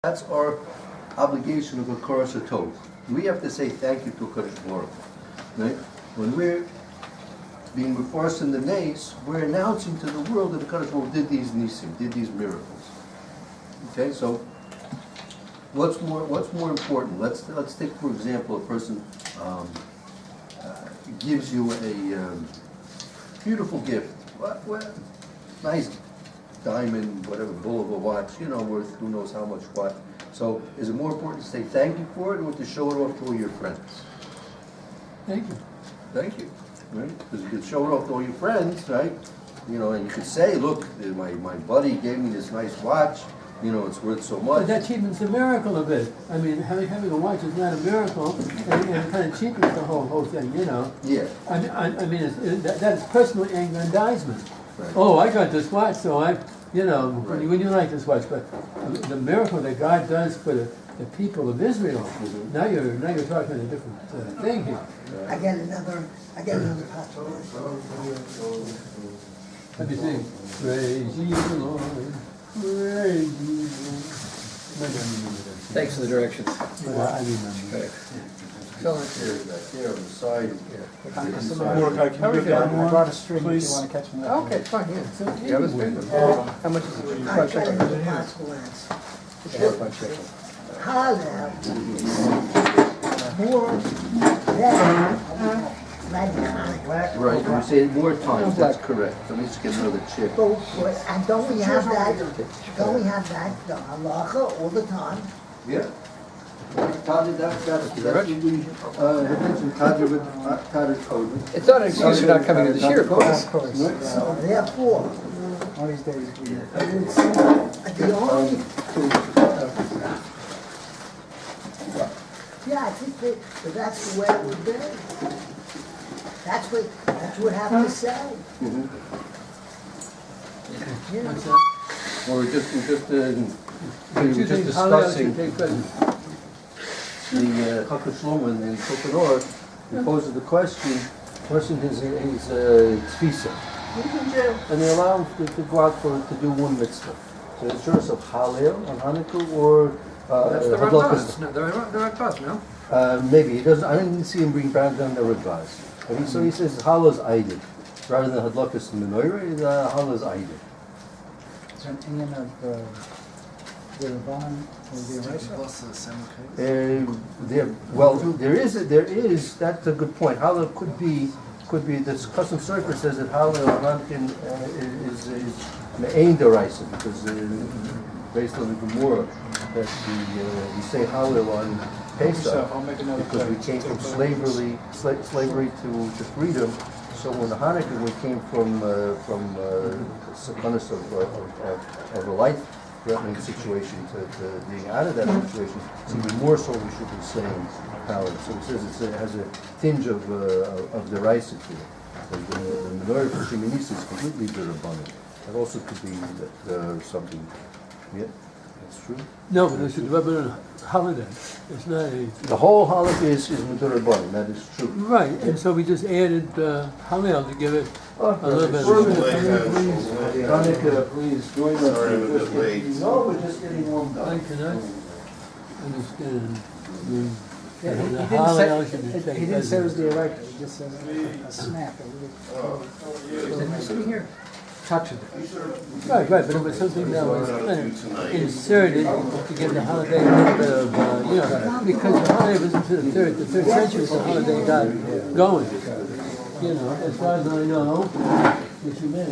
That's our obligation of a Koros Tov. We have to say thank you to Kadosh Baruch Hu, right? When we're being forced in the nace, we're announcing to the world that the Kadosh Baruch Hu did these nisim, did these miracles. Okay, so what's more important? Let's take, for example, a person gives you a beautiful gift, nice diamond, whatever, bull of a watch, worth who knows how much what. So is it more important to say thank you for it or to show it off to all your friends? Thank you. Thank you, right? Because you could show it off to all your friends, right? And you could say, look, my buddy gave me this nice watch, it's worth so much. But that cheapens the miracle a bit. I mean, having a watch is not a miracle, and it kind of cheapens the whole thing, Yeah. I mean, that is personal aggrandizement. Right. Oh, I got this watch, so Right. when you like this watch, but the miracle that God does for the people of Israel, now you're talking a different thing here. I get another possibility. Let me sing. Praise ye the Lord. Praise ye the Lord. Thanks for the directions. I remember. Here on the side. Mordecai, can we get I brought a string if you please? want to catch me up. Okay, fine, yeah. So Yeah, that's great. How much is it? I got another possible answer. Hallel, more than Radikonic. Right, you say it more times, that's correct. Let me just get another chip. And don't we have that, the halacha all the time? Yeah. Tadr, that's what we had mentioned, Tadr code. It's not an excuse for not coming to this year, of course. Of course. Therefore, One of these days we I would say, the only, yeah, I think that that's the way it would be. That's what happened to say. You know. Well, we're just Two things Hallel should discussing take place. the Chakra Shlomo and Kokanor. He poses the question is tfisa. He's in jail, and they allow him to go out to do one mitzvah. So the choice of Hallel on Hanukkah or That's the Hadlakas. Radbaz. No, the Radbaz, no? Maybe he doesn't. I didn't see him bring back down the Radbaz. But so he says Hallel's Eidid rather than Hadlakas and Menorah. Hallel's Eidid. Is there an Indian of the Rabban or the Eraser? There is. That's a good point. Hallel could be. This custom circuit says that Hallel on Hanukkah is me'ain deraisa because based on the Gemara that we say Hallel on Pesach because we came from slavery to freedom. So when Hanukkah we came from sakanas of a life-threatening situation to being out of that situation, it's even more so we should be saying Hallel. So it says it has a tinge of deraisa to it. The menorah for Sheminis is completely derabbanan. That also could be something. Yeah, that's true. No, but it's a Rabban holiday. It's not a... The whole holiday is derabbanan. That is true. Right, and so we just added Hallel to give it a little bit of... Hanukkah, please join us. Sorry, I'm a bit late. No, we're just getting warmed up. I cannot understand. I mean, Yeah, the he Hallel should be didn't say taken it was the Eraser, he just said a snap. Sitting here. Touch it. Right, but it was something that was kind of inserted to give the holiday a little bit of, because the holiday was into the third century, the holiday got going. As far as I know, which you meant.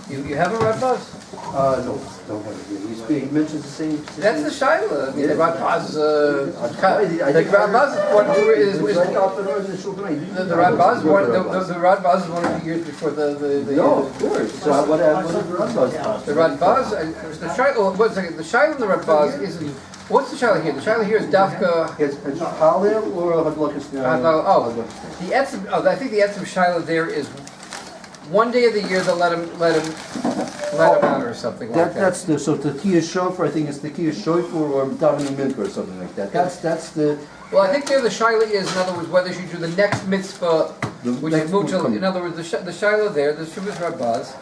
You have a Radbaz? No, don't have it. He mentions the same. That's the Shaila. I mean, the Radbaz, the Radbaz is one of the years before the No, of course. So what did the Radbaz The Radbaz, the Shaila, one second, the Shaila and the Radbaz isn't, what's the Shaila here? The Shaila here is Dafka. Is it Hallel or Hadlakas? The Etzim, I think the Etzim Shaila there is one day of the year they'll let him out or something like that. That's the Tekiah Shofar. I think it's Tekiah Shofar or Davening Mincha or something like that. That's the. Well, I think there the Shaila is, in other words, whether you do the next mitzvah, which is Muchal. In other words, the Shaila there, the Shuvas Radbaz,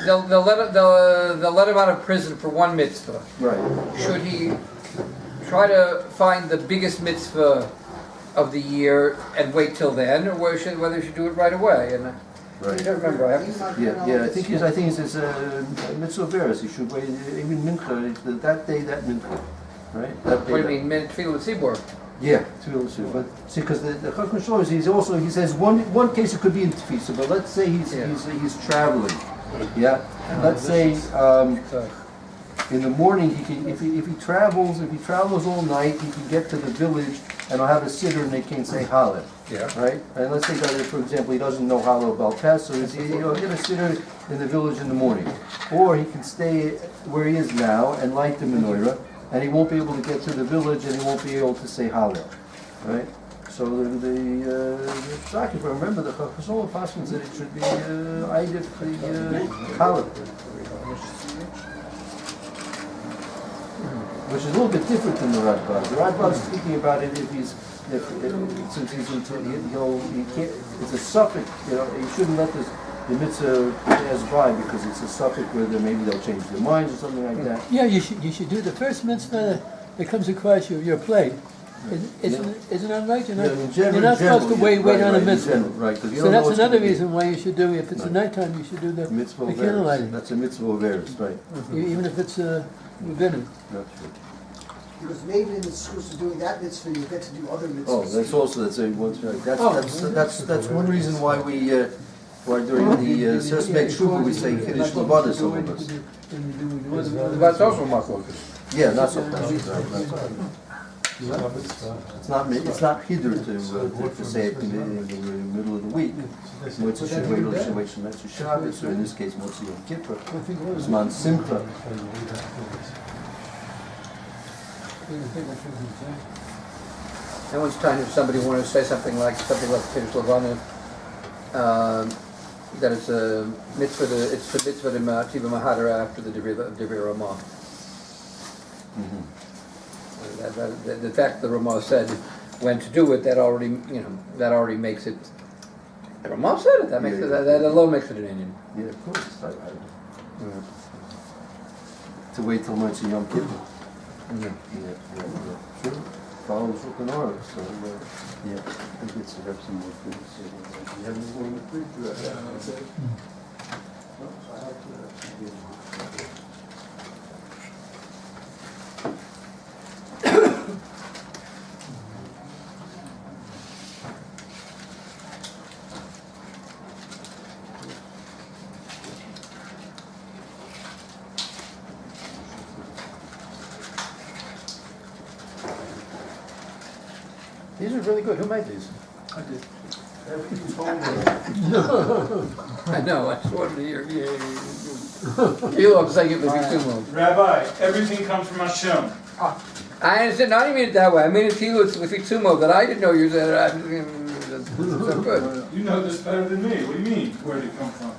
they'll let him out of prison for one mitzvah. Right. Should he try to find the biggest mitzvah of the year and wait till then, or whether he should do it right away? And I Right. don't remember. I have to, Yeah, I think it's a mitzvah veris. He should wait even mincha that day, that mincha, right? That day, what do you mean, tefillah tzibor? Yeah, tefillah. But see, because the Chacham shows he says one case it could be in tefisa, but let's say he's traveling. Yeah, let's say in the morning he can if he travels all night he can get to the village and I'll have a siddur and they can say Hallel. Yeah. Right? And let's take for example, he doesn't know Hallel Baltes, so he'll get a siddur in the village in the morning. Or he can stay where he is now and light the menorah, and he won't be able to get to the village and he won't be able to say Hallel. Right? So the Shaki, if I remember, the Chacham Paskin said it should be Eidif the Hallel. Which is a little bit different than the Radbaz. The Radbaz is speaking about it since he's into, he can't, it's a suffix, you shouldn't let the mitzvah pass by because it's a suffix where maybe they'll change their minds or something like that. Yeah, you should do the first mitzvah that comes across your plate. Isn't that right? You're not supposed to wait on a mitzvah. Right, so that's another reason why you should do, if it's a nighttime, you should do the mitzvah candle lighting. That's a mitzvah of Eretz, right. Even if it's rabbinic. That's true. Because maybe in the schools of doing that mitzvah, you get to do other mitzvahs. Oh, that's one reason why we why during the suspect shuvah we say Kiddush Levada some of us. That's also machlokas. Yeah, not so much. It's not hidur to say it in the middle of the week. Motzei should wait till Motzei Shabbos, or in this case Motzei Yom Kippur. Zman Simcha. And once time if somebody wanted to say something like Kiddush Levana, that it's a mitzvah. It's the mitzvah to Tiva Mahadara after the Divrei Ramah. The fact the Ramah said when to do it, that already makes it. The Ramah said it. That makes it. That alone makes it an Indian. Yeah, of course. To wait till Motzei Yom Kippur. Yeah. Sure. Follows Shulchan Aruch, so yeah, I think it's to have some more food. You have any more food? These are really good. Who made these? I did. I know. I just wanted to hear. I'm saying it with you too much. Rabbi, everything comes from Hashem. I understand. I didn't mean it that way. I mean it to you with Fitsumo, that I didn't know you said it. So good. You know this better than me. What do you mean? Where did it come from?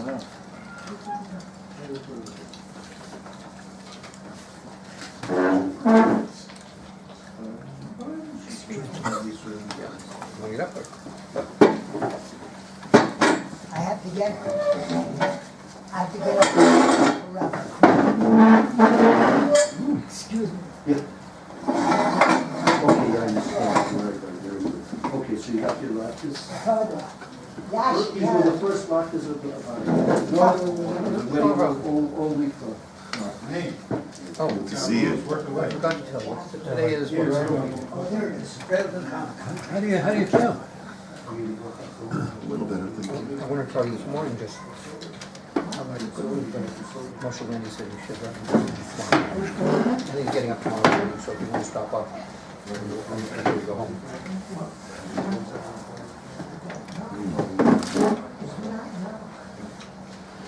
Wow. Bring it up there. I have to get up for Rabbi. Excuse me. Yeah. Okay, I understand. Very good. Okay, so you got your latkes. These were the first latkes of the all week long. Hey, Oh, Good to see you. I forgot to tell you. Today is Oh, there it is. How do you feel? A little better, thank you. I want to tell you this morning just how much Marshall Randy said you should I think he's getting up tomorrow morning, so if you want to stop off, I'm go home.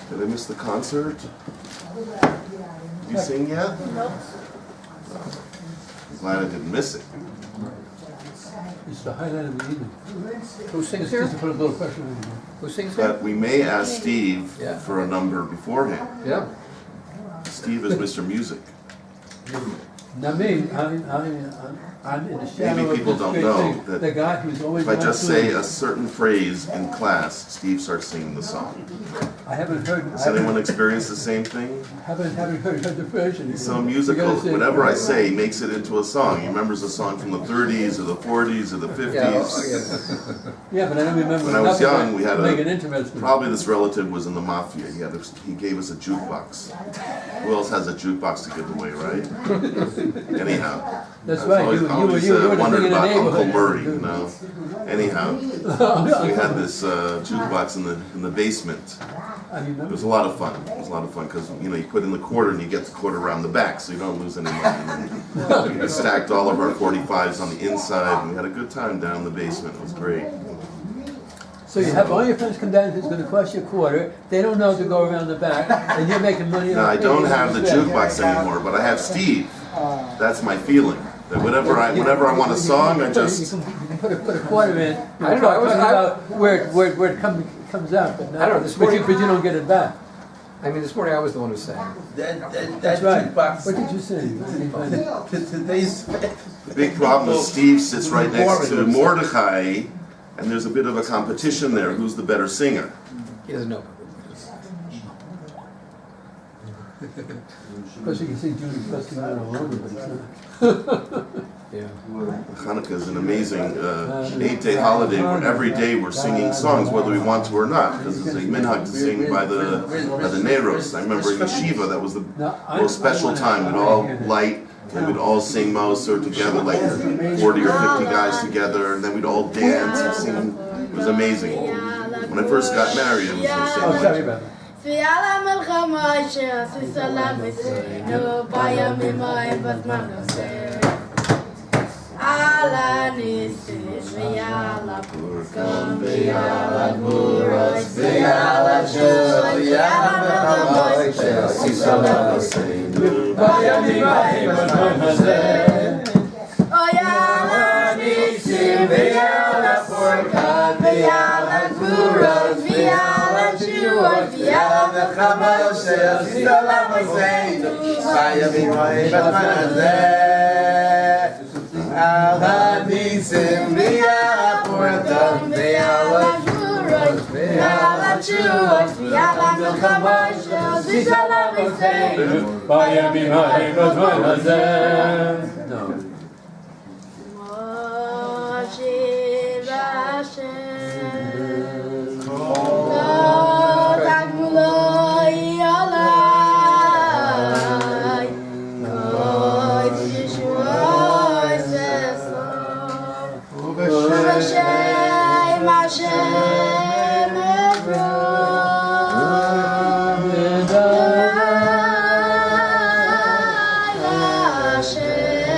Did I miss the concert? Did you sing yet? I'm glad I didn't miss it. It's the highlight of the evening. Who sings Just here? to put a little pressure on you. Who sings here? But we may ask Steve Yeah. for a number beforehand. Yeah. Steve is Mr. Music. Now me, I'm in the shadow Maybe of people this don't great know thing. that The guy who's always If I gone just through say it. a certain phrase in class, Steve starts singing the song. I haven't heard. Has anyone experienced the same thing? Haven't heard the version. He's so You musical. gotta say- Whatever I say, he makes it into a song. He remembers a song from the 30s or the 40s or the 50s. Yeah, but I don't remember. When I was enough of young, it we had to make it interesting. probably this relative was in the mafia. He gave us a jukebox. Who else has a jukebox to give away, right? Anyhow. That's I've right. always You were the wondered thing in the about Uncle neighborhood. Murray, you know. Anyhow, so we had this jukebox in the basement. I It remember. was a lot of fun. It was a lot of fun because you put in the quarter and you get the quarter around the back, so you don't lose any money. And we stacked all of our 45s on the inside, and we had a good time down in the basement. It was great. So you have all your friends come down, it's going to cost you a quarter. They don't know to go around the back, and you're making money. Now I don't have the jukebox anymore, but I have Steve. That's my feeling. That whenever I want a song, I just. You can put a quarter in. I don't know, I was- talking about where it comes out, but not, I don't know, this but you morning- don't get it back. I mean, this morning I was the one who sang. That's right. What did you say? Today's The big problem is Steve sits right next to Mordechai, and there's a bit of a competition there. Who's the better singer? He doesn't know. Because you can see Judy busting out alone, but it's not. Yeah. Hanukkah is an amazing 8-day holiday where every day we're singing songs, whether we want to or not, because it's a minhag to sing by the Neros. I remember in yeshiva, that was the most special time. We'd all light, and we'd all sing Moser together, like 40 or 50 guys together, and then we'd all dance and sing. It was amazing. When I first got married, it was the Oh, same sorry way. about that. ויאללה מלחמה שעשו סלם וסיינו בימים ההם בזמן הזה על הניסים ויאללה פורקם ויאללה גבורות ויאללה שורות ויאללה מלחמה שעשו סלם וסיינו בימים ההם בזמן הזה ויאללה ניסים ויאללה פורקם ויאללה גבורות ויאללה שורות ויאללה מלחמה שעשו סלם וסיינו בימים ההם בזמן הזה על הניסים ויאללה פורקם ויאללה גבורות ויאללה שורות ויאללה מלחמה שעשו סלם וסיינו בימים ההם בזמן הזה. משה והשם לא תגמולוי עלי כל ישועי ששום ובשם השם אברום השם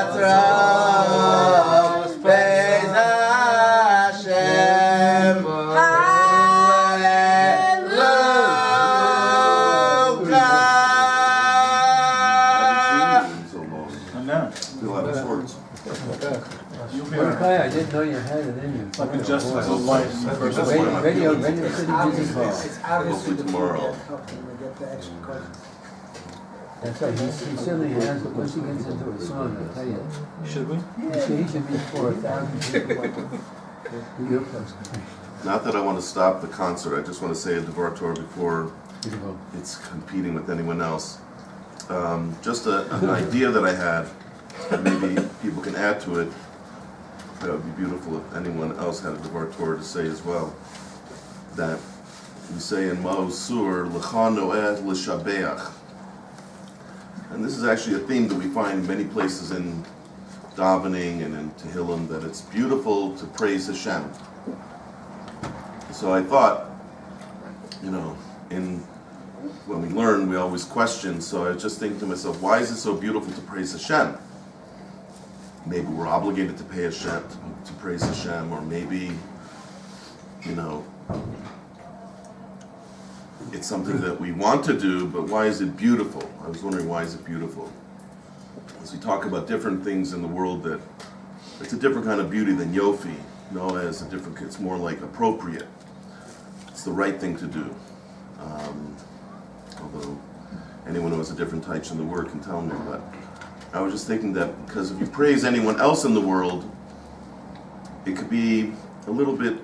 Atzros Beis Hashem Mordecai, I didn't know you had it in you. Like a justice of life. Radio City Music Hall. It's obviously the tomorrow. people that helped him to get the extra credit. That's right, he certainly has, but once he gets into a song, I'll tell you. Should we? He should be for 1,000 people. Not that I want to stop the concert, I just want to say a Devar Torah before Beautiful. it's competing with anyone else. Just an idea that I had, and maybe people can add to it. That would be beautiful if anyone else had a Devar Torah to say as well. That we say in Ma'os Sur, L'cha noeh l'shabeach. And this is actually a theme that we find in many places in davening and in Tehillim, that it's beautiful to praise Hashem. So I thought, when we learn, we always question. So I was just thinking to myself, why is it so beautiful to praise Hashem? Maybe we're obligated to pay Hashem, to praise Hashem, or maybe, it's something that we want to do, but why is it beautiful? I was wondering, why is it beautiful? As we talk about different things in the world, that it's a different kind of beauty than Yofi. Noah is it's more like appropriate. It's the right thing to do. Although anyone who has a different type in the word can tell me, but I was just thinking that because if you praise anyone else in the world, it could be a little bit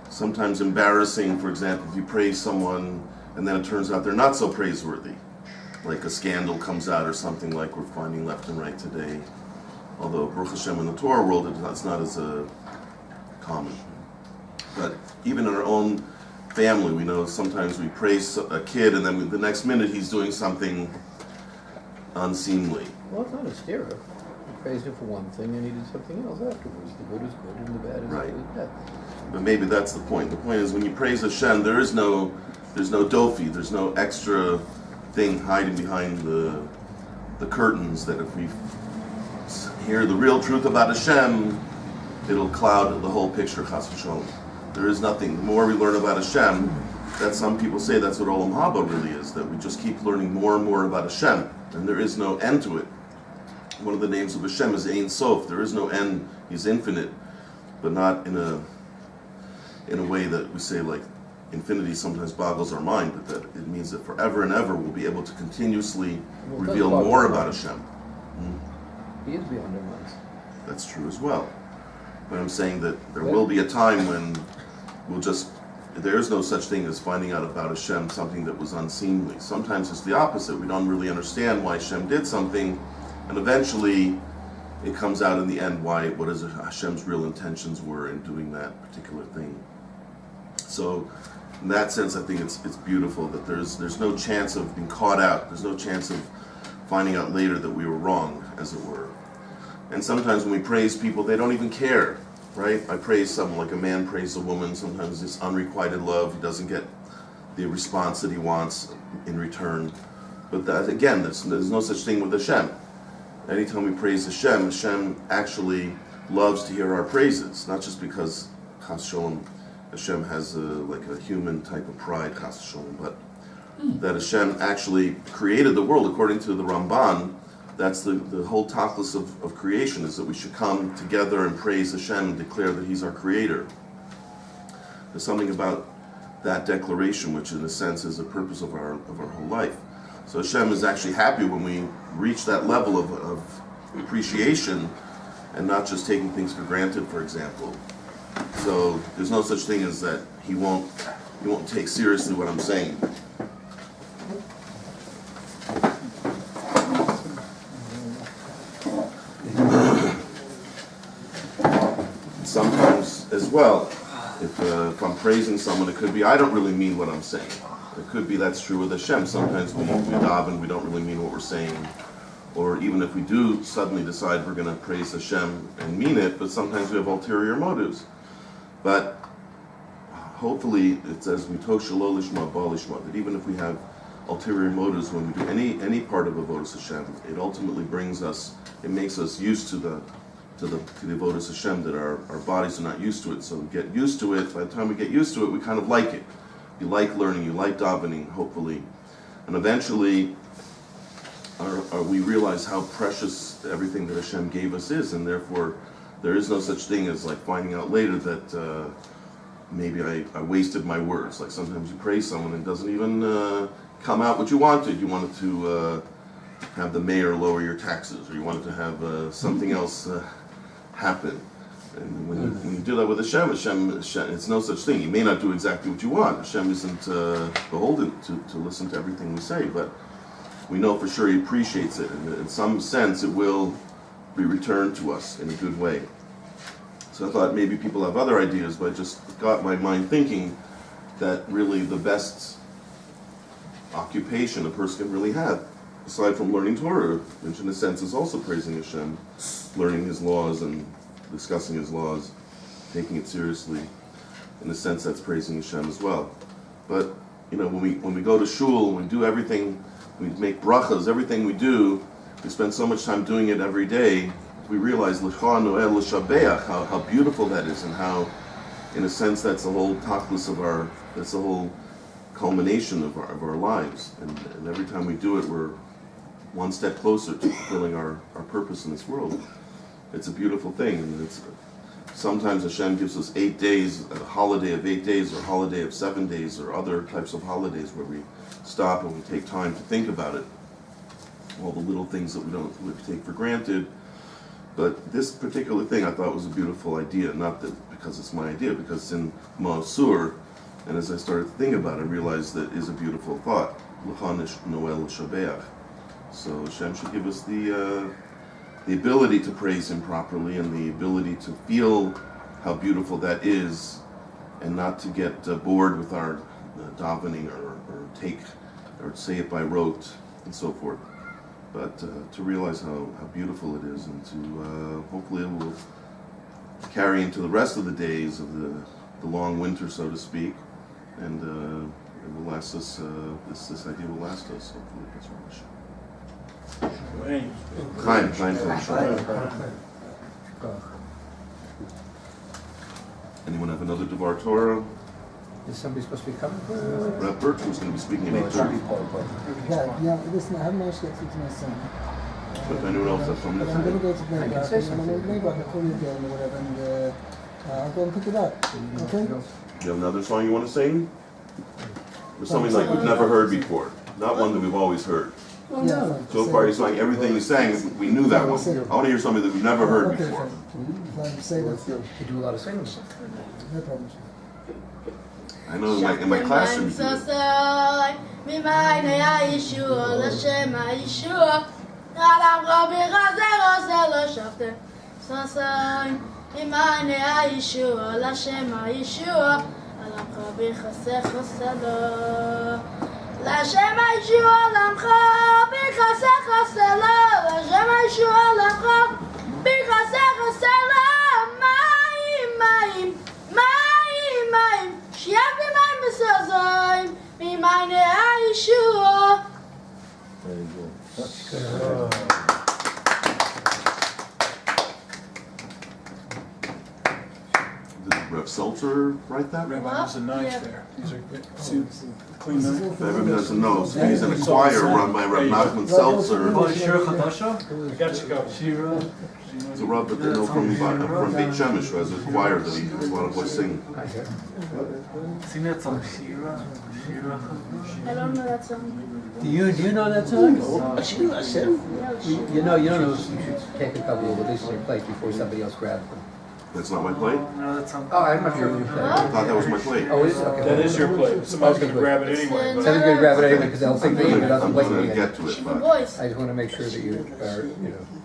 sometimes embarrassing. For example, if you praise someone and then it turns out they're not so praiseworthy, like a scandal comes out or something like we're finding left and right today. Although Baruch Hashem in the Torah world, it's not as common. But even in our own family, we know sometimes we praise a kid and then the next minute he's doing something unseemly. Well, it's not a stereo. You praised him for one thing and he did something else afterwards. The good is good and the bad is bad. But maybe that's the point. The point is when you praise Hashem, there's no dofi, there's no extra thing hiding behind the curtains that if we hear the real truth about Hashem, it'll cloud the whole picture, chas v'sholom. There is nothing. The more we learn about Hashem, that some people say that's what Olam Haba really is, that we just keep learning more and more about Hashem, and there is no end to it. One of the names of Hashem is Ein Sof. There is no end. He's infinite, but not in a way that we say like infinity sometimes boggles our mind, but that it means that forever and ever we'll be able to continuously reveal more about Hashem. He is beyond our minds. That's true as well. But I'm saying that there will be a time when there is no such thing as finding out about Hashem, something that was unseemly. Sometimes it's the opposite. We don't really understand why Hashem did something, and eventually it comes out in the end what Hashem's real intentions were in doing that particular thing. So in that sense, I think it's beautiful that there's no chance of being caught out. There's no chance of finding out later that we were wrong, as it were. And sometimes when we praise people, they don't even care, right? I praise someone, like a man praises a woman, sometimes it's unrequited love, he doesn't get the response that he wants in return. But that, again, there's no such thing with Hashem. Anytime we praise Hashem, Hashem actually loves to hear our praises, not just because chas sholom, Hashem has like a human type of pride, chas sholom, but that Hashem actually created the world. According to the Ramban, that's the whole tachlis of creation, is that we should come together and praise Hashem and declare that He's our creator. There's something about that declaration which in a sense is the purpose of our whole life. So Hashem is actually happy when we reach that level of appreciation and not just taking things for granted, for example. So there's no such thing as that He won't take seriously what I'm saying. Sometimes as well, if I'm praising someone, it could be I don't really mean what I'm saying. It could be that's true with Hashem. Sometimes we daven, we don't really mean what we're saying. Or even if we do suddenly decide we're going to praise Hashem and mean it, but sometimes we have ulterior motives. But hopefully it says, that even if we have ulterior motives when we do any part of Avodas Hashem. It ultimately brings us, it makes us used to the Avodas Hashem that our bodies are not used to it. So we get used to it. By the time we get used to it, we kind of like it. You like learning, you like davening, hopefully, and eventually, we realize how precious everything that Hashem gave us is, and therefore, there is no such thing as like finding out later that maybe I wasted my words. Like sometimes you praise someone and it doesn't even come out what you wanted. You wanted to have the mayor lower your taxes, or you wanted to have something else happen. And when you do that with Hashem, it's no such thing. You may not do exactly what you want. Hashem isn't beholden to listen to everything we say, but we know for sure He appreciates it, and in some sense it will be returned to us in a good way. So I thought maybe people have other ideas, but I just got my mind thinking that really the best occupation a person can really have, aside from learning Torah, which in a sense is also praising Hashem, learning His laws and discussing His laws, taking it seriously, in a sense that's praising Hashem as well. But when we go to shul, we do everything, we make brachas, everything we do, we spend so much time doing it every day, we realize l'cha noel l'shabeach, how beautiful that is, and how, in a sense, that's the whole tachlis that's the whole culmination of our lives. And every time we do it, we're one step closer to fulfilling our purpose in this world. It's a beautiful thing, and sometimes Hashem gives us 8 days, a holiday of 8 days, or a holiday of 7 days, or other types of holidays where we stop and we take time to think about it. All the little things that we take for granted. But this particular thing I thought was a beautiful idea, not that because it's my idea, because it's in Ma'asur, and as I started to think about it, I realized that is a beautiful thought. L'chanish Noel Shabeach. So Hashem should give us the ability to praise Him properly, and the ability to feel how beautiful that is, and not to get bored with our davening or say it by rote and so forth, but to realize how beautiful it is, and to hopefully it will carry into the rest of the days of the long winter, so to speak, and it will last us. This idea will last us. Hopefully, that's what Anyone have another Devar Torah? Is somebody supposed to be coming? Reb Burke was going to be speaking in 8:30. Yeah, listen, I haven't managed to get through to my son. But if anyone else has something to I'm going to say, go to bed, maybe I can call you again or whatever, and I'll go and pick it up, okay? do you have another song you want to sing? Or something like we've never heard before, not one that we've always heard. Yeah, So far, you're saying everything you sang, we knew that one. I want to hear something that we've never heard okay, before. fine. Say that. You do a lot of singing. No problem. I know in my classroom. You do it. ממעייני הישוע לשם הישוע עליו רבי חזר עושה לו שפטה ששיים ממעייני הישוע לשם הישוע עליו רבי חסך עושה לו לשם הישוע עליו רבי חסך עושה לו לשם הישוע עליו רבי חסך עושה לו מים שיהיה במים בסזיים ממעייני הישוע. Did Rev Seltzer write that? Rabbi was a knife there. These are clean knife. If everybody doesn't know, so he's in a choir run by Rev Nachman Seltzer. I got you covered. It's a Rav that they know from Beit Shemesh, who has a choir that he has a lot of boys singing. Sing that song, Shira. I don't know that song. Do you know that song? You know, you should take a couple of releases and play before somebody else grabs them. That's not my plate? No, that's on. Oh, I'm not sure if you play. I thought that was my plate. Oh, it is? Okay. That is your plate. Somebody's gonna grab it anyway. but- Somebody's gonna grab it anyway because they'll think that you're not I'm going to waiting. get to it, The but voice. I just want to make sure that you are,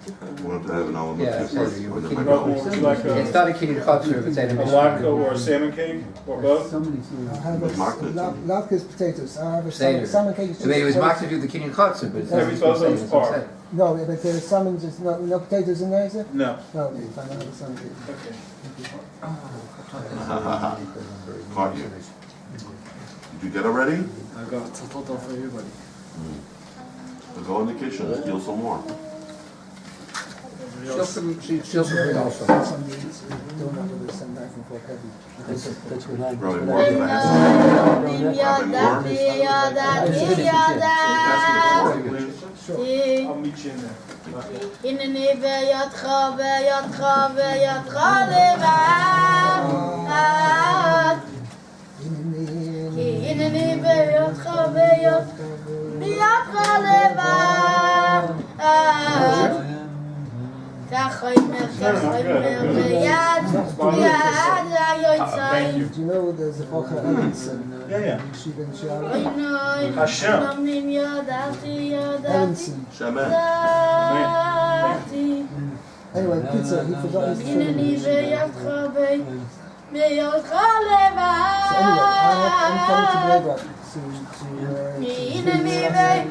I wanted to have an element Yeah, of so you under would my keep- belt. Would you like it's a not a Kenyan Chutzer if it's animation. latke or a salmon cake or both? I'll have With Mark, Latke's potatoes. I'll have a Seder. salmon cake. I mean, it was mocked to do the Kenyan Chutzer, but it's Every both of them's par. No, but there's salmon, just no potatoes in there, is it? No. No, okay, fine, I'll have a salmon cake. Okay. Caught you. Did you get it ready? I got total for everybody. So go in the kitchen, steal some more. Still some bread also. Some meats, donut with some knife and fork heavy. That's what I. Probably more what than I- that. I'll meet you in there. הנני בידך בידך בידך לבד הנני בידך בידך לבד כך אומר ביד היוצאים Do you know there's a Bocha Evanson? Yeah. She been shouting. עינוי Hashem. נאמנים ידעתי Evanson. Shaman. ידעתי Anyway, pizza, he forgot his הנני phone. בידך בידך So anyway, I'm coming to לבד Bledrak הנני בידך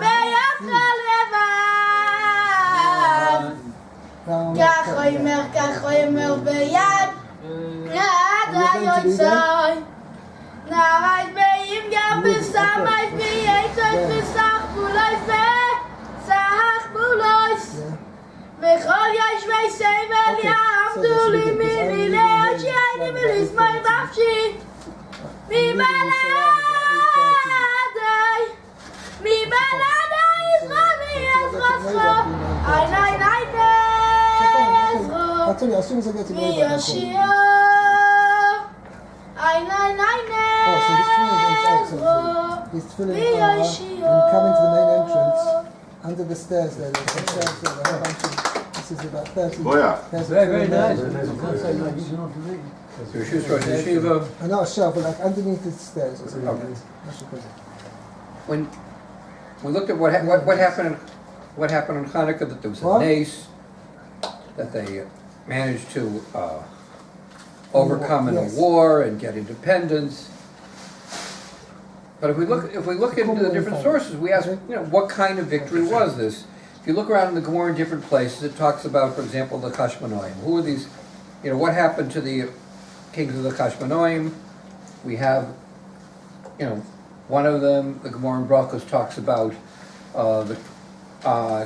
בידך בידך לבד כך אומר ביד היוצאי נערית באים גם בסמי פייצת בסך בולויס וסך בולויס וכל ישבי סבל יעמדו לי ממילי שייני ולסמי נפשי מבלעדי יזרמי יזרסכו עיני I'll tell you, as soon as I get to Bledrak, I'll call you. ויושיע עיני Oh, so his tefillin is excellent. His tefillin when coming to the main entrance, under the stairs there, there's some stairs there, a whole bunch of, this is about 30. Oh, yeah. There's Very, very nice. I So she's Rosh Yeshiva. know a shelf, but like underneath the stairs. It's really Okay. nice. That's your present. When we looked at what happened on Hanukkah, that there was a What? nace, that they managed to overcome in a Yes. war and get independence. But if we look into the different sources, we ask, what kind of victory was this? If you look around in the Gemara in different places, it talks about, for example, the Kashmanoim. Who are these? What happened to the kings of the Kashmanoim? We have, one of them, the Gemara in Brachos talks about the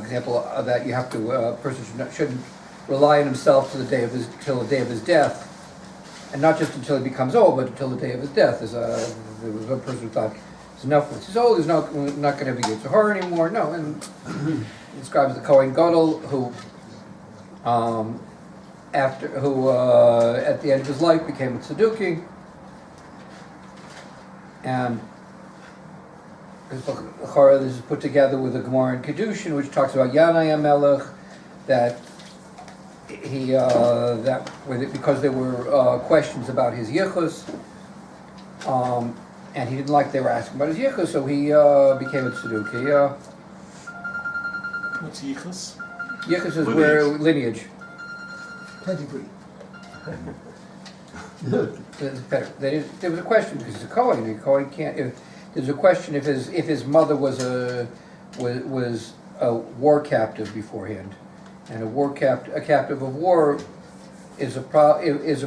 example that you have to, a person shouldn't rely on himself till the day of his death, and not just until he becomes old, but until the day of his death. There was one person who thought it's enough once he's old, he's not going to have a Yetzer Hara anymore. No, and he describes the Kohen Gadol who, at the end of his life became a Tzeduki, and this is put together with the Gemara in Kedushin, which talks about Yanai HaMelech, that because there were questions about his yichus, and he didn't like they were asking about his yichus, so he became a Tzeduki. What's Yichus? Yichus is where lineage. Pedigree. There was a question because he's a Kohen. A Kohen can't. There's a question if his mother was a war captive beforehand, and a captive of war is a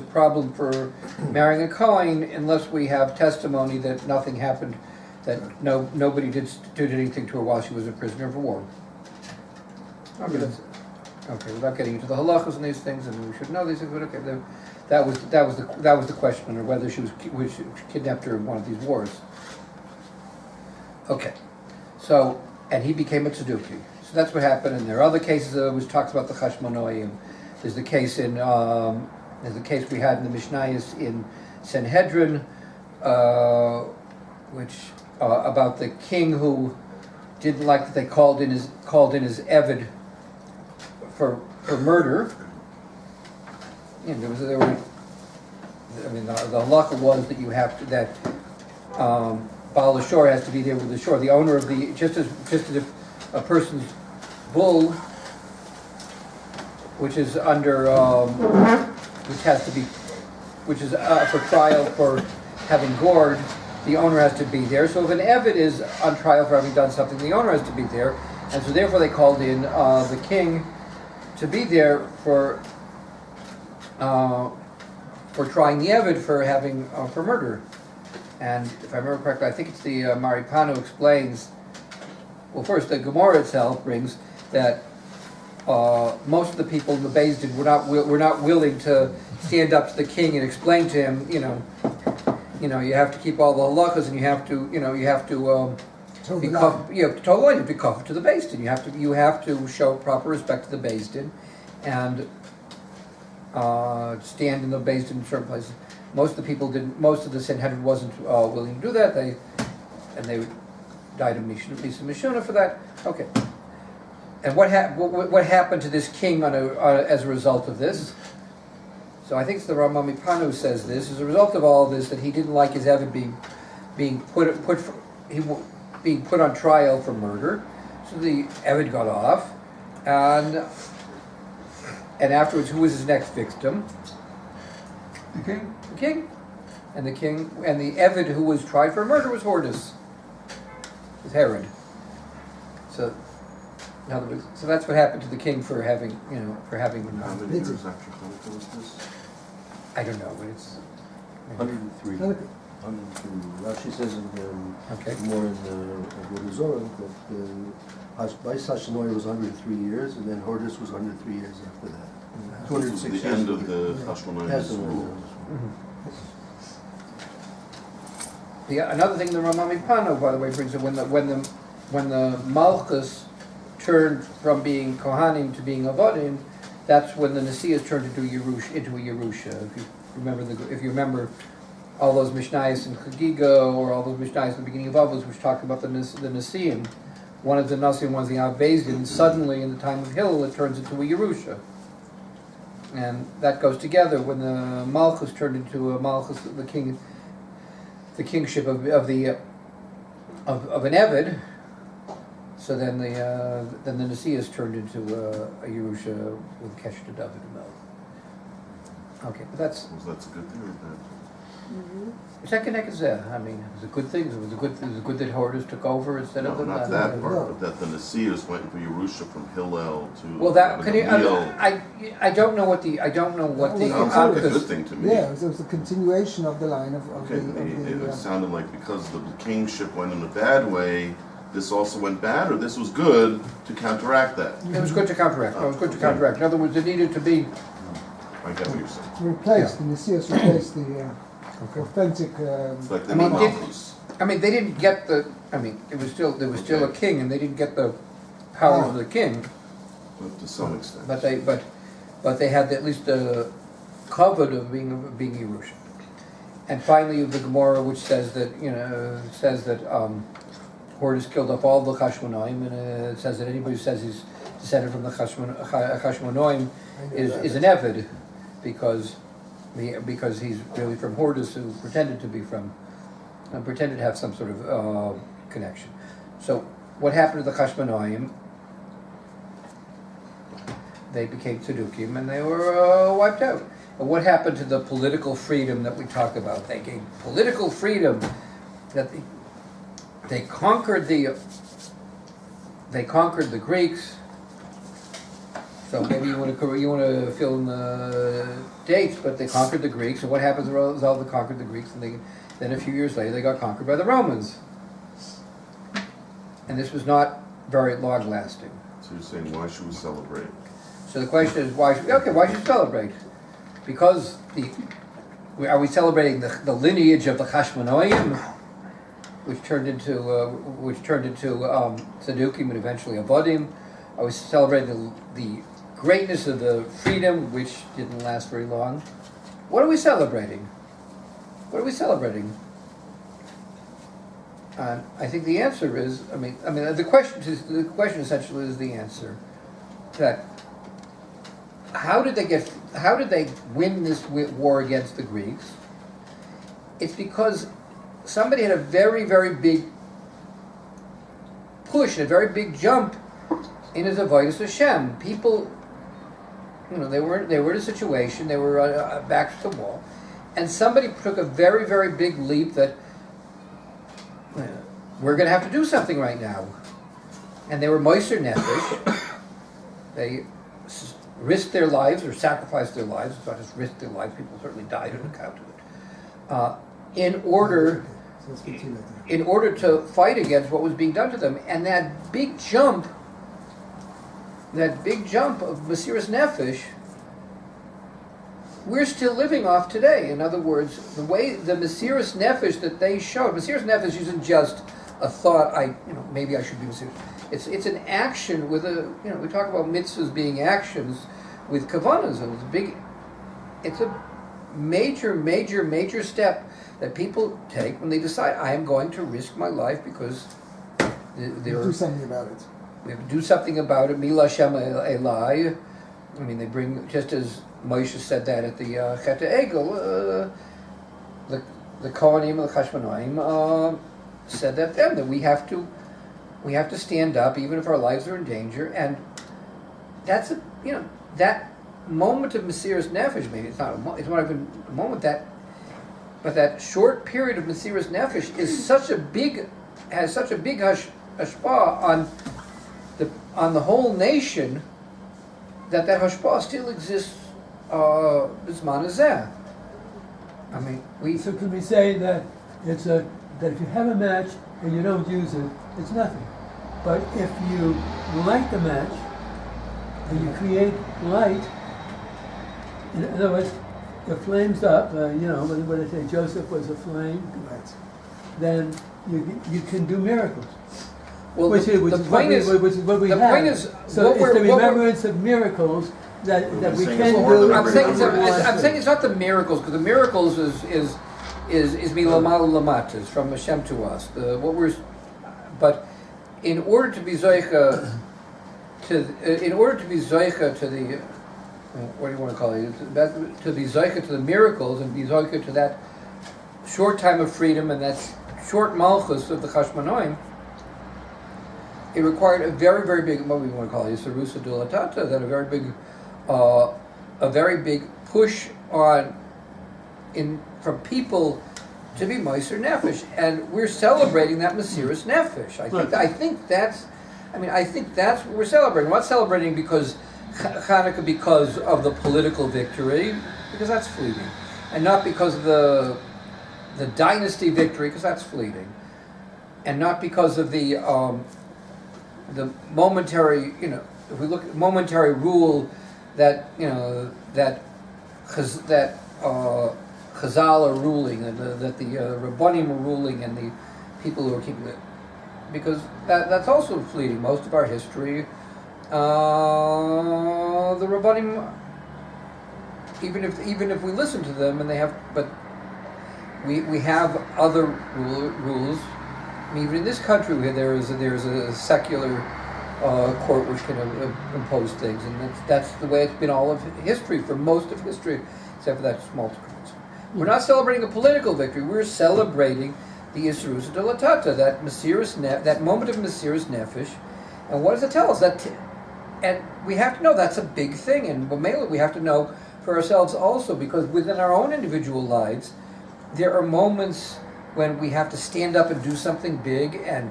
problem for marrying a Kohen unless we have testimony that nothing happened, that nobody did anything to her while she was a prisoner of war. Okay, without getting into the halachas and these things, and we should know these things, but okay, that was the question, or whether she was kidnapped her in one of these wars. Okay, so, and he became a Tzeduki. So that's what happened, and there are other cases which talks about the Chashmonoim. There's the case we had in the Mishnayos in Sanhedrin, which about the king who didn't like that they called in his Eved for murder. And the halacha was that you have to, that Baal Ashur has to be there with the shore. The owner of just as if a person's bull, which is under, which is for trial for having gored, the owner has to be there. So if an Eved is on trial for having done something, the owner has to be there, and so therefore they called in the king to be there for trying the Eved for having for murder. And if I remember correctly, I think it's the Maripano explains, well, first, the Gemara itself brings that most of the people in the Beis Din were not willing to stand up to the king and explain to him, you know, you have to keep all the halachas, and you have to be kafir to the Beis Din. You have to show proper respect to the Beis Din, and stand in the Beis Din in certain places. Most of the people didn't. Most of the Sanhedrin wasn't willing to do that. They died of Mishuna for that. Okay. And what happened to this king as a result of this? So I think it's the Rambam Mipano who says this. As a result of all this, that he didn't like his Eved being put on trial for murder. So the Eved got off, and afterwards, who was his next victim? The king. The king, and the Eved who was tried for murder was Hortus. Was Herod. So. In other words, so that's what happened to the king for having. How many years after Chanukah was this? I don't know, but it's 103. 103. Rashi says more in the Zohar that Bais Hashanoi was 103 years, and then Hortus was 103 years after that. 206 the years. end of the Hashmonaim's rule. Another thing the Rambam Mipano, by the way, brings up when the Malchus turned from being Kohanim to being Avodim, that's when the Nasias turned into a Yerusha. If you remember all those Mishnayos in Chagiga, or all those Mishnayos in the beginning of Avos, which talk about the Nasiim, one of the Nasiim, one of the Avbeis Din, suddenly in the time of Hillel it turns into a Yerusha. And that goes together when the Malchus turned into a Malchus, the kingship of an Eved. So then the Nasias turned into a Yerusha with Kesher to David and Mel. Okay, but that's a good thing or bad? I mean, it was a good thing. It was a good that Hortus took over instead of the. Not that part, but that the Nasias went into Yerusha from Hillel to. Well, that can you, I don't know what the sounds like a good thing to me. Yeah, it was a continuation of the line of it sounded like because the kingship went in a bad way, this also went bad, or this was good to counteract that. It was good to counteract. It was good to counteract. In other words, it needed to be. I get what you're saying. The Nasias replaced the authentic. It's like the Malchus. They didn't get the. There was still a king, and they didn't get the power of the king. To some extent. But they had at least the covet of being Yerusha. And finally, the Gemara, which says that Hortus killed off all the Chashmonaim, and it says that anybody who says he's descended from the Chashmonaim is an Eved, because he's really from Hortus, who pretended to have some sort of connection. So what happened to the Chashmonaim? They became Tzedukim, and they were wiped out. And what happened to the political freedom that we talk about? They gained political freedom, that they conquered the Greeks. So maybe you want to fill in the dates, but they conquered the Greeks. And what happens as a result? They conquered the Greeks, and then a few years later they got conquered by the Romans. And this was not very long lasting. So you're saying, why should we celebrate? So the question is, why should we celebrate? Because are we celebrating the lineage of the Chashmonaim, which turned into Tzedukim and eventually Avodim? Are we celebrating the greatness of the freedom, which didn't last very long? What are we celebrating? I think the answer is, the question essentially is the answer that how did they win this war against the Greeks? It's because somebody had a very, very big push, a very big jump in his avodas Hashem. People, they were in a situation, they were back to the wall, and somebody took a very, very big leap that we're going to have to do something right now. And they were moiser nefesh. They risked their lives or sacrificed their lives. It's not just risked their lives. People certainly died on account of it. In order we'll speak to you later. in order to fight against what was being done to them. And that big jump of Mesiras Nefesh, we're still living off today. In other words, the way the Mesiras Nefesh that they showed, Mesiras Nefesh isn't just a thought, maybe I should be Mesiras. It's an action with a, we talk about mitzvahs being actions with kavanas, and it's a major step that people take when they decide, I am going to risk my life because Do something about it. we have to do something about it. Mila Shem Elai. I mean, they bring, just as Moshe said that at the Chet Egel, the Kohanim, the Chashmonaim, said that we have to stand up even if our lives are in danger, and that's that moment of Mesiras Nefesh. Maybe it's not it's not even a moment but that short period of Mesiras Nefesh is has such a big hashpah on the whole nation that hashpah still exists. Bisman Hazeh. I mean, So can we say that that if you have a match and you don't use it, it's nothing. But if you light the match and you create light, in other words, the flames up, when I say Joseph was a flame, Right. then you can do miracles. well, Which is what we the have. point is, So what it's the we're- what we're- remembrance of miracles that we saying can it's do. more I'm saying Remember I'm saying it's not the miracles, because the miracles is milamal lamatis, from Hashem to us. But in order to be zoicha to the what do you want to call it? To be zoicha to the miracles and be zoicha to that short time of freedom and that short malchus of the Chashmonaim, it required a very, very big, what we want to call it, Yisarusa Dulatata, that a very big push from people to be Meiser Nefesh, and we're celebrating that Mesiras Nefesh. I think that's what we're celebrating. We're not celebrating because Chanukah because of the political victory, because that's fleeting, and not because of the dynasty victory, because that's fleeting, and not because of the momentary, if we look at momentary rule that Chazal are ruling, and that the Rabbanim are ruling, and the people who are keeping it, because that's also fleeting. Most of our history, the Rabbanim, even if we listen to them, and they have, but we have other rules. I mean, even in this country, there is a secular court which can impose things, and that's the way it's been all of history, for most of history, except for that small difference. We're not celebrating a political victory. We're celebrating the Yisrus Delatata, that moment of Mesiras Nefesh. And what does it tell us? And we have to know that's a big thing, and we have to know for ourselves also, because within our own individual lives, there are moments when we have to stand up and do something big, and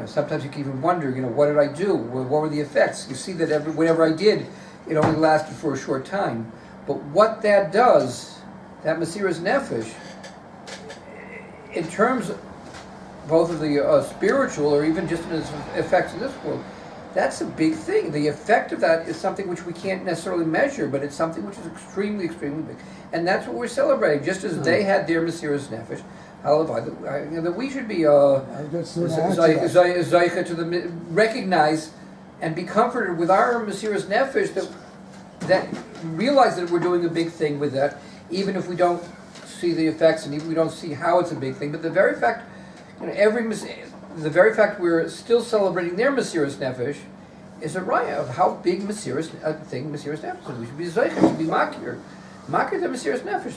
sometimes you can even wonder, what did I do? What were the effects? You see that whatever I did, it only lasted for a short time. But what that does, that Mesiras Nefesh, in terms both of the spiritual or even just in its effects in this world, that's a big thing. The effect of that is something which we can't necessarily measure, but it's something which is extremely, extremely big. And that's what we're celebrating. Just as they had their Mesiras Nefesh, that we should be Zaycha to recognize and be comforted with our Mesiras Nefesh, that realize that we're doing a big thing with that, even if we don't see the effects and even if we don't see how it's a big thing. But the very fact, the very fact we're still celebrating their Mesiras Nefesh is a raya of how big Mesiras Nefesh is. We should be Zaycha, we should be Makir the Mesiras Nefesh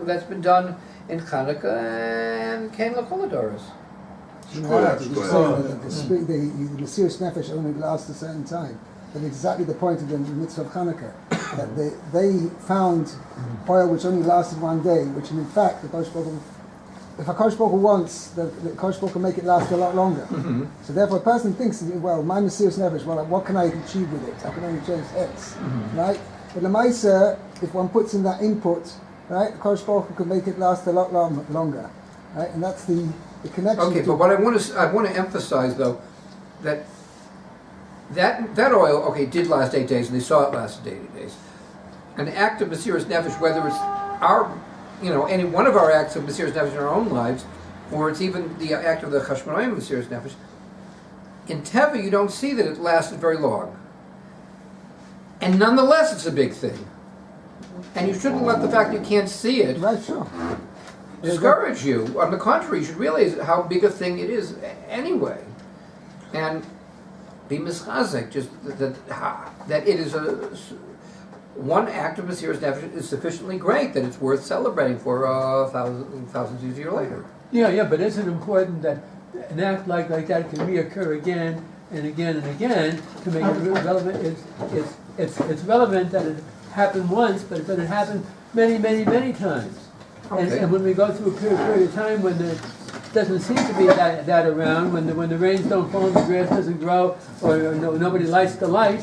that's been done in Chanukah and Kain L'Choladoros. The Mesiras Nefesh only lasts a certain time. That's exactly the point of the mitzvah of Chanukah. That they found oil which only lasted one day, which in fact, if HaKadosh Baruch Hu wants, the HaKadosh Baruch Hu can make it last a lot longer. Mm-hmm. So therefore a person thinks, well, my Mesiras Nefesh, what can I achieve with it? I can only change X, right? But the Maisa, if one puts in that input right? Kosh Baruch Hu could make it last a lot longer, right? And that's the connection. Okay, but what I want to emphasize though, that oil, okay, did last 8 days, and they saw it lasted 8 days. An act of Mesiras Nefesh, whether it's any one of our acts of Mesiras Nefesh in our own lives, or it's even the act of the Chashmonaim of Mesiras Nefesh, in Teva you don't see that it lasted very long. And nonetheless it's a big thing. And you shouldn't let the fact you can't see it Right, sure. discourage you. On the contrary, you should realize how big a thing it is anyway. And be mischazek, just that it is one act of Mesiras Nefesh is sufficiently great that it's worth celebrating for thousands of years later. Yeah, but isn't it important that an act like that can reoccur again and again and again to make it relevant? It's relevant that it happened once, but it happened many times. Okay. And when we go through a period of time when there doesn't seem to be that around, when the rains don't fall and the grass doesn't grow, or nobody lights the light,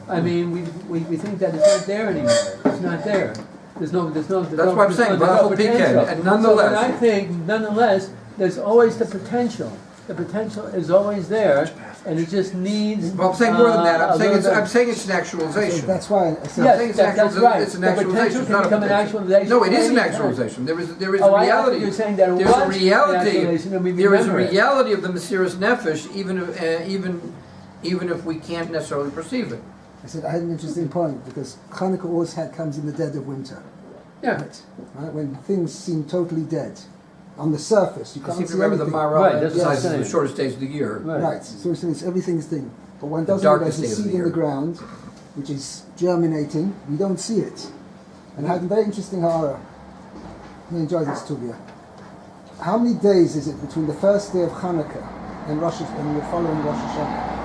I mean, we think that it's not there anymore. It's not there. There's no. That's what I'm saying. But and nonetheless, but I think nonetheless, there's always the potential. The potential is always there, and it just needs. Well, I'm saying more than that. I'm saying it's an actualization. That's why I said Yes, that's right. It's an The actualization. potential It's can not a become an potential. actualization. No, it is an anytime. actualization. There is a Oh, I reality. thought you were saying that it There's was a reality. an actualization, and we There is a remember it. reality of the Mesiras Nefesh, even if we can't necessarily perceive it. I said I had an interesting point because Chanukah always comes in the dead of winter. Yeah. Right? When things seem totally dead. On the surface, you I can't seem see to remember the anything. Mara Right, that's what I'm emphasizes the saying. shortest days of the year. Right. So it's everything's thing. But one The doesn't know darkest there's a days of the seed in the year. ground, which is germinating. We don't see it. And I had a very interesting horror. I enjoy this, Tuvia. How many days is it between the first day of Chanukah and the following Rosh Hashanah?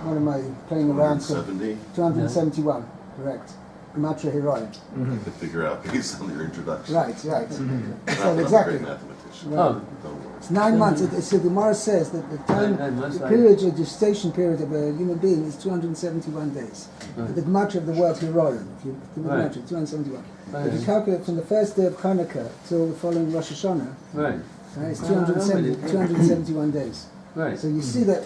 What am I playing around? 170. 271, correct. Gematria Heroim. You could figure out based on your introduction. Right. Not So that I'm a exactly. great mathematician. Right. Oh. Don't worry. It's 9 months. So the Gemara says that the time, 9 months, the right. period, the gestation period of a human being is 271 days. Right. The Gematria of the word Heroim, if you do the Right. Gematria, 271. Right. If you calculate from the first day of Hanukkah till the following Rosh Hashanah, Right. it's I know, but 271 days. Right. So you see that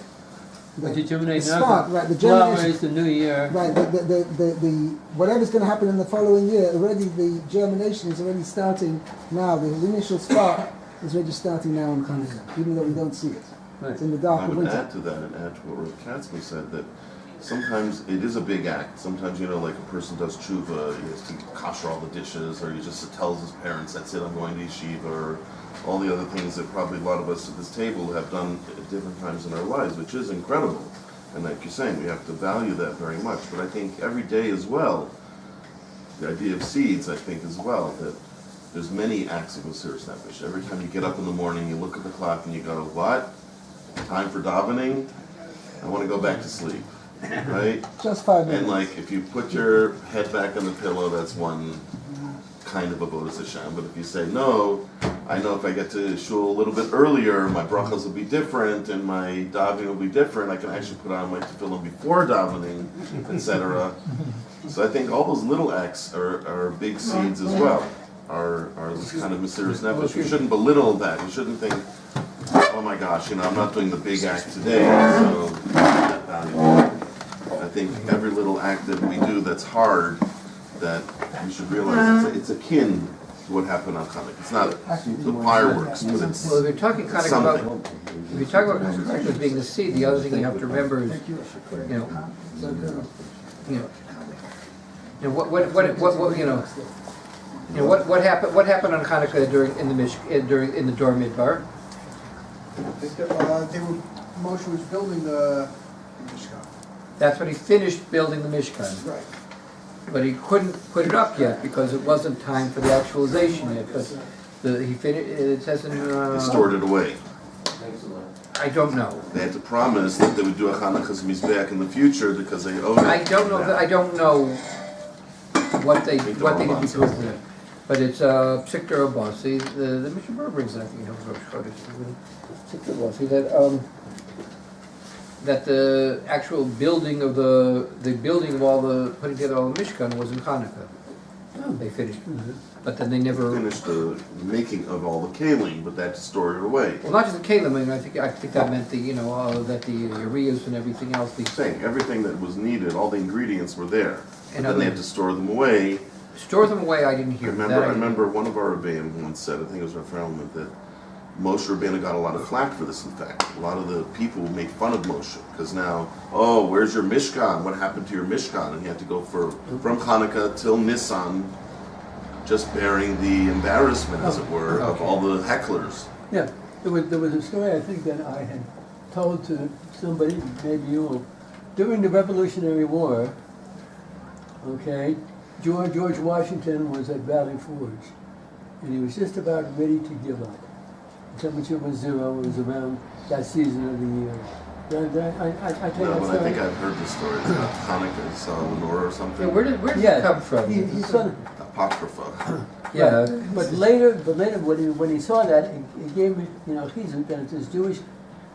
But the you terminate spark, right, the flowers, germination, the new year. right, the whatever's going to happen in the following year, already the germination is already starting now. The initial spark is already starting now on Hanukkah, even though we don't see it. Right. It's in the dark I of would winter. add to that and add to what Rav Katzmi said that sometimes it is a big act. Sometimes, like a person does tshuva, he has to kosher all the dishes, or he just tells his parents, that's it, I'm going to yeshiva, or all the other things that probably a lot of us at this table have done at different times in our lives, which is incredible. And like you're saying, we have to value that very much. But I think every day as well, the idea of seeds, I think as well, that there's many acts of Mesiras Nefesh. Every time you get up in the morning, you look at the clock and you go, what? Time for davening? I want to go back to sleep, right? Just 5 minutes. And like, if you put your head back on the pillow, that's one kind of avodas Hashem. But if you say, no, I know if I get to shul a little bit earlier, my brachas will be different and my davening will be different. I can actually put on my tefillin before davening, etc. So I think all those little acts are big seeds as well. Are this kind of Mesiras Nefesh. You shouldn't belittle that. You shouldn't think, oh my gosh, I'm not doing the big act today, so it's not valuable. I think every little act that we do that's hard, that we should realize it's akin to what happened on Hanukkah. It's not the fireworks, but it's Well, if you're talking kind of something. about, if you're talking about Chanukah as being the seed, the other thing you have to remember is, what happened on Hanukkah during the Dor Midbar? Moshe was building the Mishkan. That's when he finished building the Mishkan. Right. But he couldn't put it up yet because it wasn't time for the actualization yet. But it says in. They stored it away. I don't know. They had to promise that they would do a Hanukkah's Mizbeach in the future because they owed it. I don't know what they did before that. But it's Psikter Abasi. The Mishnah Berurah brings it, I think, Psikter Abasi, that the actual building of all the putting together all the Mishkan was in Hanukkah. They finished, but then they never. Finished the making of all the kalim, but that stored it away. Well, not just the kalim. I mean, I think that meant the that the ureas and everything else. Saying everything that was needed, all the ingredients were there, And but then they had to store them away. Store them away. I didn't hear. I remember one of our Rebbeim once said, I think it was our Element, that Moshe Rabbeinu got a lot of flack for this. In fact, a lot of the people make fun of Moshe because now, oh, where's your Mishkan? What happened to your Mishkan? And he had to go from Hanukkah till Nisan, just bearing the embarrassment, as it were, of all the hecklers. Yeah, there was a story I think that I had told to somebody, maybe you, during the Revolutionary War. Okay, George Washington was at Valley Forge, and he was just about ready to give up. The temperature was 0. It was around that season of the year. I tell you that story. I think I've heard the story about Hanukkah, he saw a menorah or something. Yeah, where did it come from? He saw it. Apocrypha. Yeah, but later when he saw that, it gave me, he's this Jewish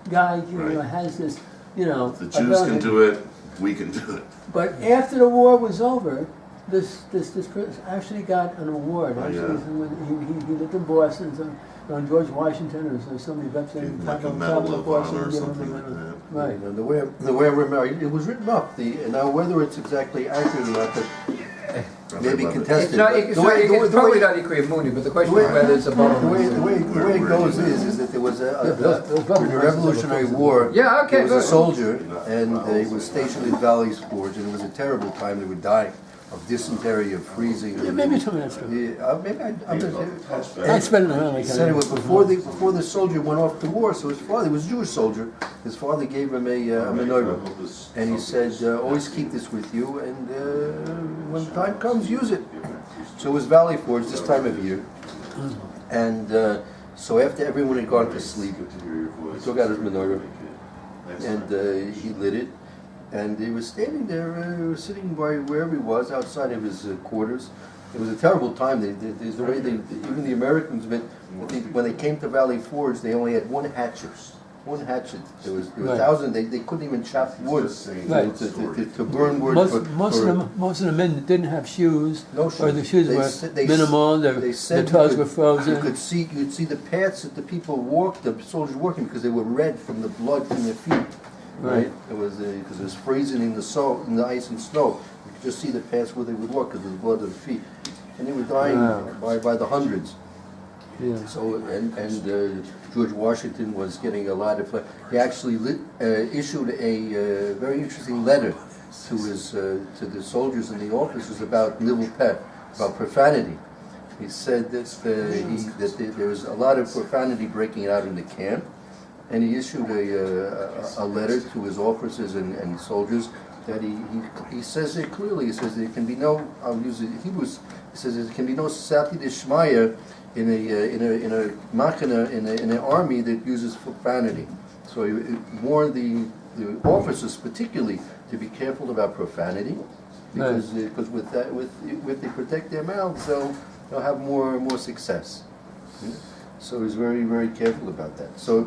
guy, has this, If the Jews can do it, we can do it. But after the war was over, this person actually got an award. Actually, he lived in Boston, on George Washington or somebody representing like a medal of honor or something like that. Right. And the way I remember, it was written up. Now whether it's exactly accurate or not, that maybe contested. It's probably not Ikri Mooney, but the question is whether it's a bubble. The way it goes is that there was in the Revolutionary War. There was a soldier, and he was stationed in Valley Forge, and it was a terrible time. They would die of dysentery, of freezing. Yeah, maybe tell me that story. Maybe I'm just. I spent it around like He said it was before the soldier went off to war. So his father, he was a Jewish soldier. His father gave him a menorah, and he said, "Always keep this with you, and when time comes, use it." So it was Valley Forge this time of year, and so after everyone had gone to sleep, he took out his menorah, and he lit it. And he was standing there, sitting by wherever he was, outside of his quarters. It was a terrible time. The way even the Americans, when they came to Valley Forge, they only had one hatchet. There was 1,000. They couldn't even chop wood to burn wood. Most of the men didn't have shoes, no shoes. Or the shoes were minimal. Their toes were frozen. You'd see the paths that the people walked, the soldiers walking, because they were red from the blood from their feet. Right, it was because it was freezing in the ice and snow. You could just see the paths where they would walk because of the blood of the feet, and they were dying by the hundreds. Yeah. So and George Washington was getting a lot of. He actually issued a very interesting letter to the soldiers and the officers about nivul peh, about profanity. He said that there was a lot of profanity breaking out in the camp. And he issued a letter to his officers and soldiers that he says it clearly. He says there can be no, I'll use it in Hebrew, he says there can be no sati d'shmaya in a machina, in an army that uses profanity. So he warned the officers particularly to be careful about profanity, because with that, if they protect their mouths, they'll have more success. So he's very, very careful about that. So.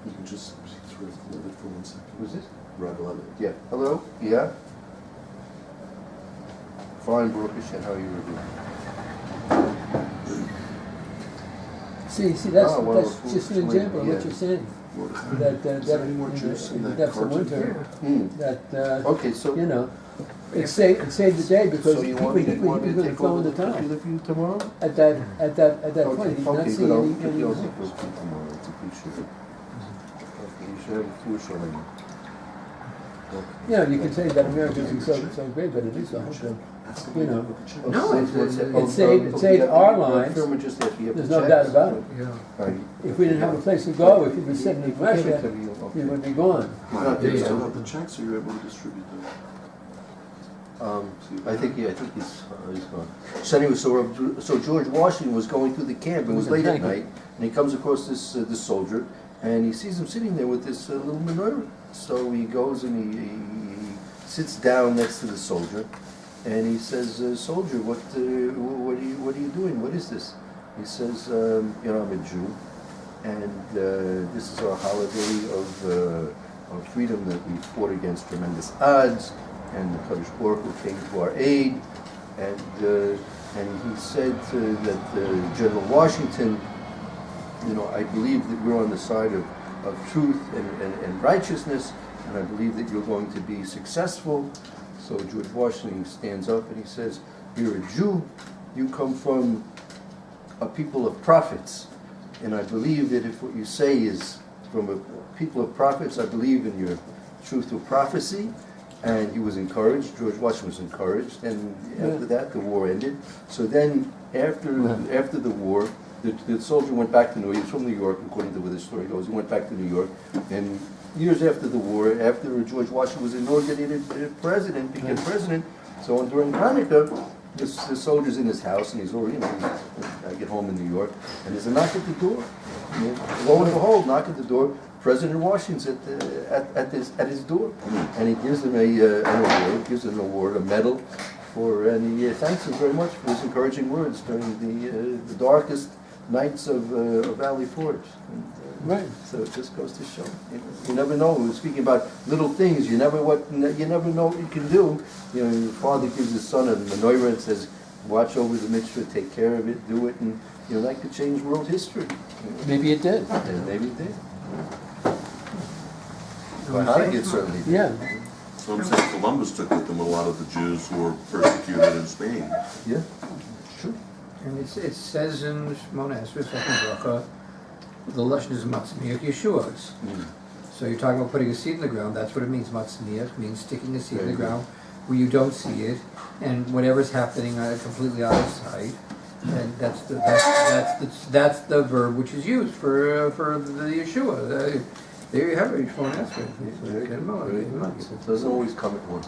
You can just sort of hold it for 1 second. Who's this? Rob Levitt. Yeah. Hello? Yeah? Fine, Baruch Hashem. How are you doing? See, that's just an example of what you're saying. That's the winter. Okay, so it saved the day because so you want me to take over the town with you tomorrow? At that point, he's not seeing any. It's appreciated. You should have a few showing. You can say that Americans are so great, but it is the whole thing. No, it saved our lives. There's no doubt about it. If we didn't have a place to go, if we were sitting in Russia, we would be gone. You still have the checks, or you're able to distribute them? I think he's gone. So anyway, so George Washington was going through the camp. It was late at night, and he comes across this soldier, and he sees him sitting there with this little menorah. So he goes and he sits down next to the soldier, and he says, "Soldier, what are you doing? What is this?" He says, "I'm a Jew, and this is our holiday of freedom that we fought against tremendous odds, and the Kadosh Baruch Hu came to our aid, and he said that General Washington, I believe that we're on the side of truth and righteousness, and I believe that you're going to be successful. So George Washington stands up and he says, you're a Jew, you come from a people of prophets, and I believe that if what you say is from a people of prophets, I believe in your truth of prophecy. And he was encouraged, George Washington was encouraged, and after that the war ended. So then after the war, the soldier went back to New York. He was from New York, according to where the story goes. He went back to New York, and years after the war, after George Washington was inaugurated became president, so during Hanukkah, the soldier's in his house, and he's already, I get home in New York, and there's a knock at the door. Lo and behold, knock at the door, President Washington's at his door, and he gives him an award, a medal, and he thanks him very much for his encouraging words during the darkest nights of Valley Forge. Right. So it just goes to show, you never know. We're speaking about little things. You never know what you can do. Your father gives his son a menorah and says, "Watch over the mitzvah, take care of it, do it," and that could change world history. Maybe it did. And maybe it did. But Hanukkah certainly did. Yeah. So I'm saying Columbus took with him a lot of the Jews who were persecuted in Spain. Yeah, sure. And it says in Shemona Esrei, second bracha, the lashon is matzmiach Yeshua's. So you're talking about putting a seed in the ground. That's what it means. Matzmiach means sticking a seed in the ground where you don't see it, and whatever's happening completely out of sight. And that's the verb which is used for the Yeshua. There you have it. Shemona Esrei. It doesn't always come at once.